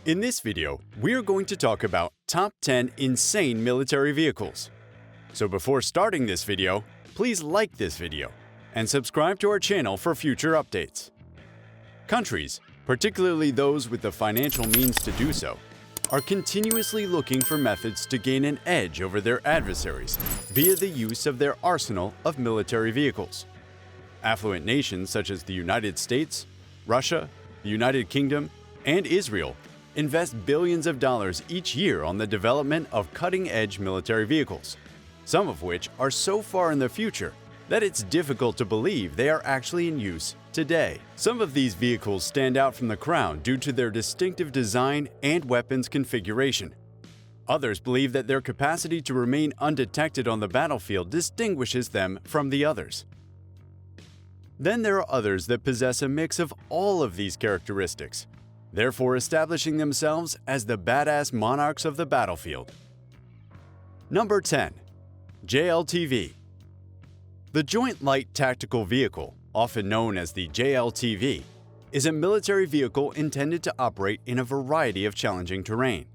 In this video, we are going to talk about top 10 insane military vehicles. So before starting this video, please like this video and subscribe to our channel for future updates. Countries, particularly those with the financial means to do so, are continuously looking for methods to gain an edge over their adversaries via the use of their arsenal of military vehicles. Affluent nations such as the United States, Russia, the United Kingdom, and Israel invest billions of dollars each year on the development of cutting-edge military vehicles, some of which are so far in the future that it's difficult to believe they are actually in use today. Some of these vehicles stand out from the crowd due to their distinctive design and weapons configuration. Others believe that their capacity to remain undetected on the battlefield distinguishes them from the others. Then there are others that possess a mix of all of these characteristics, therefore establishing themselves as the badass monarchs of the battlefield. Number 10. JLTV. The Joint Light Tactical Vehicle, often known as the JLTV, is a military vehicle intended to operate in a variety of challenging terrain.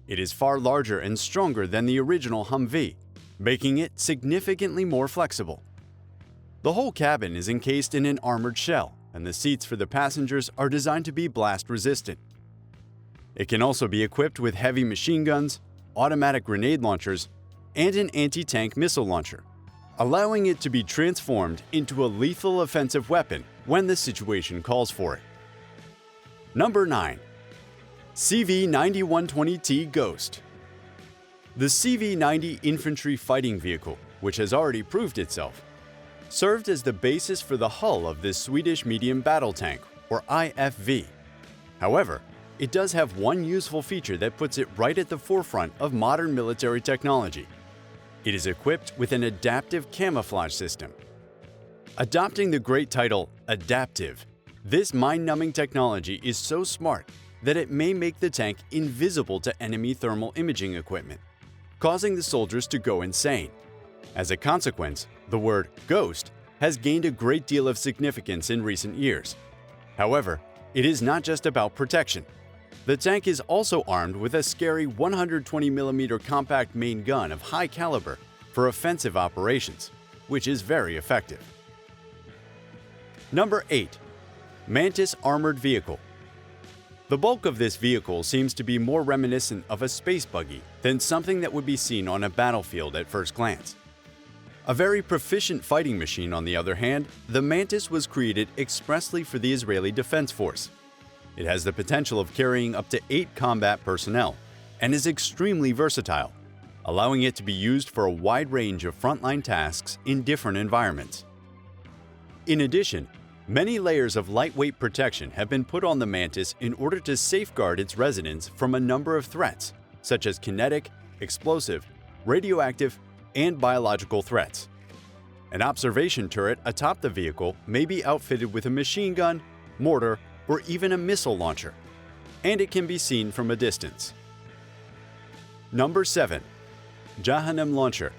It is far larger and stronger than the original Humvee, making it significantly more flexible. The whole cabin is encased in an armored shell, and the seats for the passengers are designed to be blast-resistant. It can also be equipped with heavy machine guns, automatic grenade launchers, and an anti-tank missile launcher, allowing it to be transformed into a lethal offensive weapon when the situation calls for it. Number 9. CV-9120T Ghost. The CV-90 infantry fighting vehicle, which has already proved itself, served as the basis for the hull of this Swedish medium battle tank, or IFV. However, it does have one useful feature that puts it right at the forefront of modern military technology. It is equipped with an adaptive camouflage system. Adopting the great title, Adaptive, this mind-numbing technology is so smart that it may make the tank invisible to enemy thermal imaging equipment, causing the soldiers to go insane. As a consequence, the word ghost has gained a great deal of significance in recent years. However, it is not just about protection. The tank is also armed with a scary 120mm compact main gun of high caliber for offensive operations, which is very effective. Number 8. Mantis Armored Vehicle. The bulk of this vehicle seems to be more reminiscent of a space buggy than something that would be seen on a battlefield at first glance. A very proficient fighting machine, on the other hand, the Mantis was created expressly for the Israeli Defense Force. It has the potential of carrying up to 8 combat personnel and is extremely versatile, allowing it to be used for a wide range of frontline tasks in different environments. In addition, many layers of lightweight protection have been put on the Mantis in order to safeguard its residents from a number of threats, such as kinetic, explosive, radioactive, and biological threats. An observation turret atop the vehicle may be outfitted with a machine gun, mortar, or even a missile launcher, and it can be seen from a distance. Number 7. Jahannam Launcher.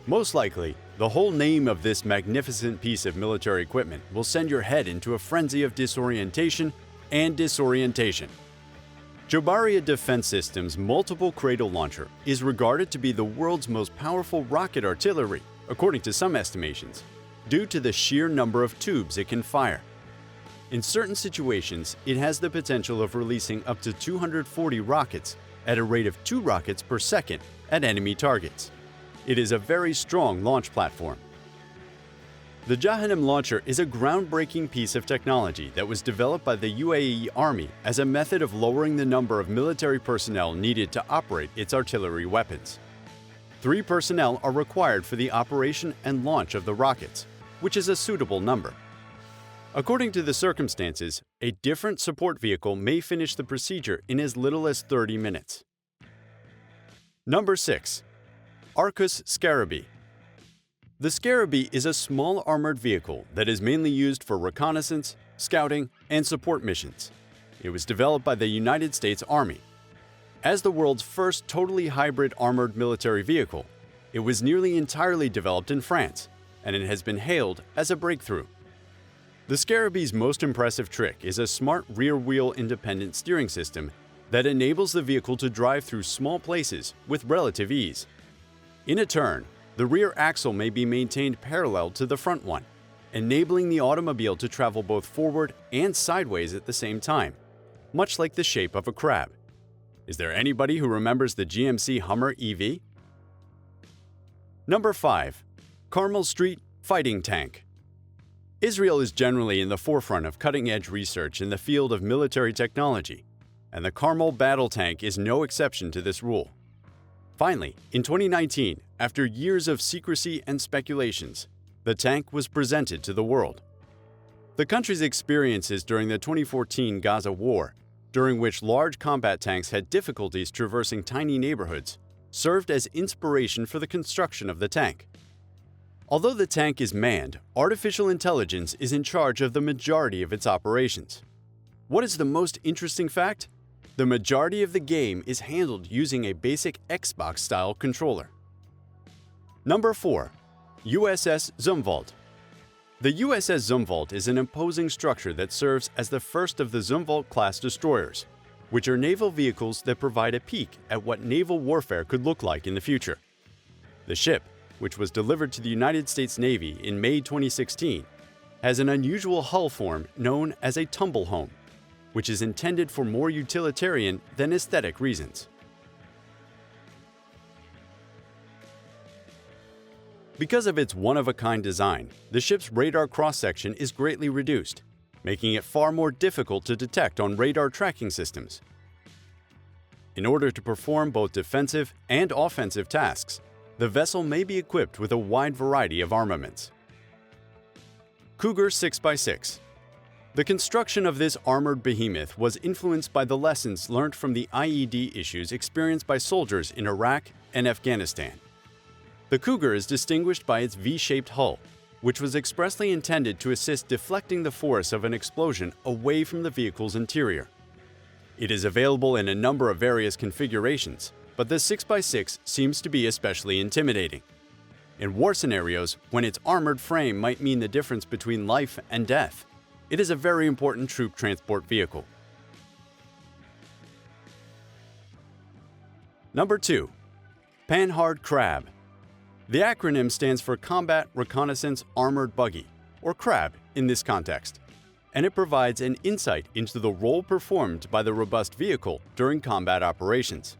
Most likely, the whole name of this magnificent piece of military equipment will send your head into a frenzy of disorientation and disorientation. Jobaria Defense Systems' multiple cradle launcher is regarded to be the world's most powerful rocket artillery, according to some estimations, due to the sheer number of tubes it can fire. In certain situations, it has the potential of releasing up to 240 rockets at a rate of 2 rockets per second at enemy targets. It is a very strong launch platform. The Jahannam launcher is a groundbreaking piece of technology that was developed by the UAE Army as a method of lowering the number of military personnel needed to operate its artillery weapons. 3 personnel are required for the operation and launch of the rockets, which is a suitable number. According to the circumstances, a different support vehicle may finish the procedure in as little as 30 minutes. Number 6. Arcus Scarabee. The Scarabee is a small armored vehicle that is mainly used for reconnaissance, scouting, and support missions. It was developed by the United States Army. As the world's first totally hybrid armored military vehicle, it was nearly entirely developed in France, and it has been hailed as a breakthrough. The Scarabee's most impressive trick is a smart rear-wheel independent steering system that enables the vehicle to drive through small places with relative ease. In a turn, the rear axle may be maintained parallel to the front one, enabling the automobile to travel both forward and sideways at the same time, much like the shape of a crab. Is there anybody who remembers the GMC Hummer EV? Number 5. Carmel Street Fighting Tank. Israel is generally in the forefront of cutting-edge research in the field of military technology, and the Carmel battle tank is no exception to this rule. Finally, in 2019, after years of secrecy and speculations, the tank was presented to the world. The country's experiences during the 2014 Gaza war, during which large combat tanks had difficulties traversing tiny neighborhoods, served as inspiration for the construction of the tank. Although the tank is manned, artificial intelligence is in charge of the majority of its operations. What is the most interesting fact? The majority of the game is handled using a basic Xbox-style controller. Number 4. USS Zumwalt. The USS Zumwalt is an imposing structure that serves as the first of the Zumwalt-class destroyers, which are naval vehicles that provide a peek at what naval warfare could look like in the future. The ship, which was delivered to the United States Navy in May 2016, has an unusual hull form known as a tumble home, which is intended for more utilitarian than aesthetic reasons. Because of its one-of-a-kind design, the ship's radar cross-section is greatly reduced, making it far more difficult to detect on radar tracking systems. In order to perform both defensive and offensive tasks, the vessel may be equipped with a wide variety of armaments. Cougar 6x6. The construction of this armored behemoth was influenced by the lessons learned from the IED issues experienced by soldiers in Iraq and Afghanistan. The Cougar is distinguished by its V-shaped hull, which was expressly intended to assist deflecting the force of an explosion away from the vehicle's interior. It is available in a number of various configurations, but the 6x6 seems to be especially intimidating. In war scenarios, when its armored frame might mean the difference between life and death, it is a very important troop transport vehicle. Number 2. Panhard Crab. The acronym stands for Combat Reconnaissance Armored Buggy, or CRAB in this context, and it provides an insight into the role performed by the robust vehicle during combat operations.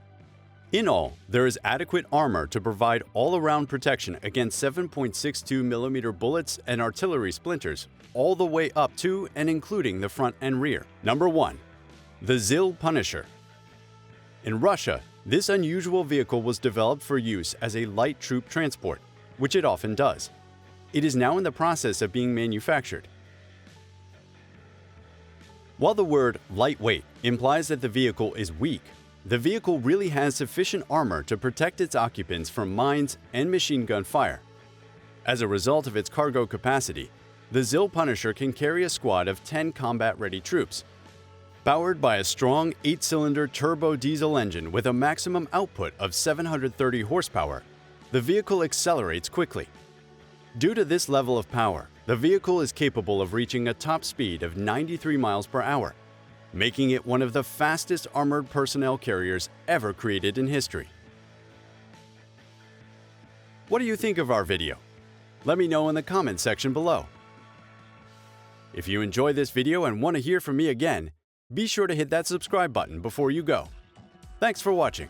In all, there is adequate armor to provide all-around protection against 7.62mm bullets and artillery splinters all the way up to and including the front and rear. Number 1. The ZIL Punisher. In Russia, this unusual vehicle was developed for use as a light troop transport, which it often does. It is now in the process of being manufactured. While the word lightweight implies that the vehicle is weak, the vehicle really has sufficient armor to protect its occupants from mines and machine gun fire. As a result of its cargo capacity, the ZIL Punisher can carry a squad of 10 combat-ready troops. Powered by a strong 8-cylinder turbo diesel engine with a maximum output of 730 horsepower, the vehicle accelerates quickly. Due to this level of power, the vehicle is capable of reaching a top speed of 93 miles per hour, making it one of the fastest armored personnel carriers ever created in history. What do you think of our video? Let me know in the comments section below. If you enjoyed this video and want to hear from me again, be sure to hit that subscribe button before you go. Thanks for watching.